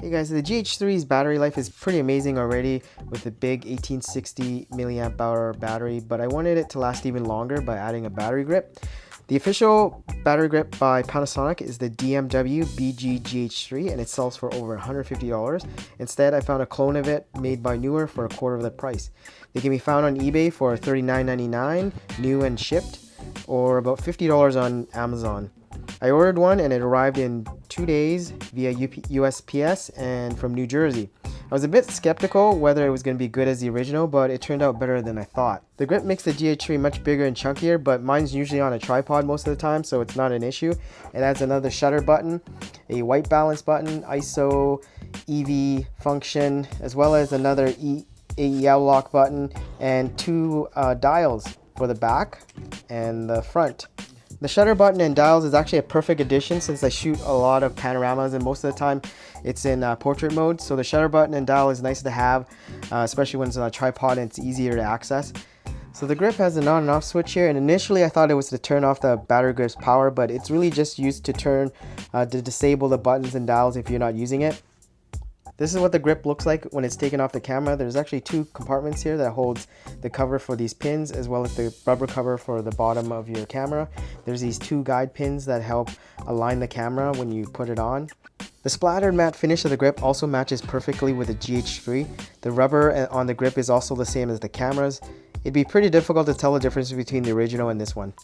Hey guys, the GH3's battery life is pretty amazing already with the big 1860 milliamp hour battery, but I wanted it to last even longer by adding a battery grip. The official battery grip by Panasonic is the DMW-BGGH3 and it sells for over $150. Instead, I found a clone of it made by Neewer for a quarter of the price. They can be found on eBay for $39.99 new and shipped, or about $50 on Amazon. I ordered one and it arrived in 2 days via USPS and from New Jersey. I was a bit skeptical whether it was going to be good as the original, but it turned out better than I thought. The grip makes the GH3 much bigger and chunkier, but mine's usually on a tripod most of the time, so it's not an issue. It adds another shutter button, a white balance button, ISO, EV function, as well as another AEL lock button, and two dials for the back and the front. The shutter button and dials is actually a perfect addition since I shoot a lot of panoramas and most of the time it's in portrait mode. So the shutter button and dial is nice to have, especially when it's on a tripod and it's easier to access. So the grip has an on and off switch here, and initially I thought it was to turn off the battery grip's power, but it's really just used to to disable the buttons and dials if you're not using it. This is what the grip looks like when it's taken off the camera. There's actually two compartments here that holds the cover for these pins as well as the rubber cover for the bottom of your camera. There's these two guide pins that help align the camera when you put it on. The splattered matte finish of the grip also matches perfectly with the GH3. The rubber on the grip is also the same as the cameras. It'd be pretty difficult to tell the difference between the original and this one.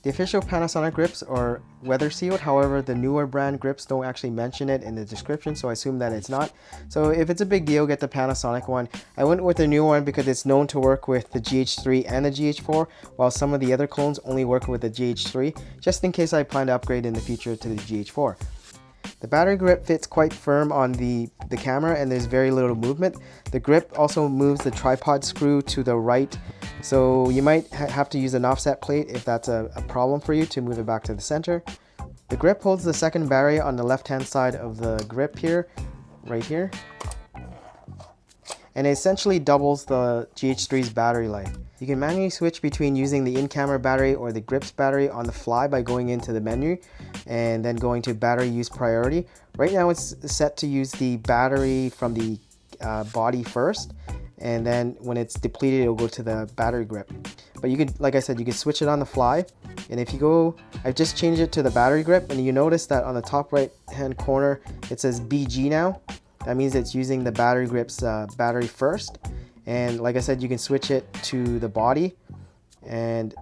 The official Panasonic grips are weather sealed, however the Neewer brand grips don't actually mention it in the description, so I assume that it's not. So if it's a big deal, get the Panasonic one. I went with the new one because it's known to work with the GH3 and the GH4, while some of the other clones only work with the GH3, just in case I plan to upgrade in the future to the GH4. The battery grip fits quite firm on the camera and there's very little movement. The grip also moves the tripod screw to the right, so you might have to use an offset plate if that's a problem for you to move it back to the center. The grip holds the second battery on the left hand side of the grip here, right here. And it essentially doubles the GH3's battery life. You can manually switch between using the in-camera battery or the grip's battery on the fly by going into the menu and then going to battery use priority. Right now it's set to use the battery from the body first, and then when it's depleted it'll go to the battery grip. But you could, like I said, you can switch it on the fly. And if you go, I've just changed it to the battery grip, and you notice that on the top right hand corner it says BG now. That means it's using the battery grip's battery first. And like I said, you can switch it to the body, and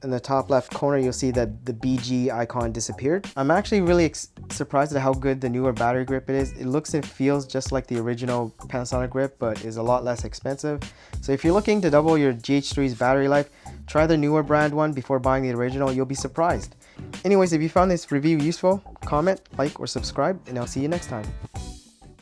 in the top left corner you'll see that the BG icon disappeared. I'm actually really surprised at how good the Neewer battery grip is. It looks and feels just like the original Panasonic grip, but is a lot less expensive. So if you're looking to double your GH3's battery life, try the Neewer brand one before buying the original. You'll be surprised. Anyways, if you found this review useful, comment, like, or subscribe, and I'll see you next time.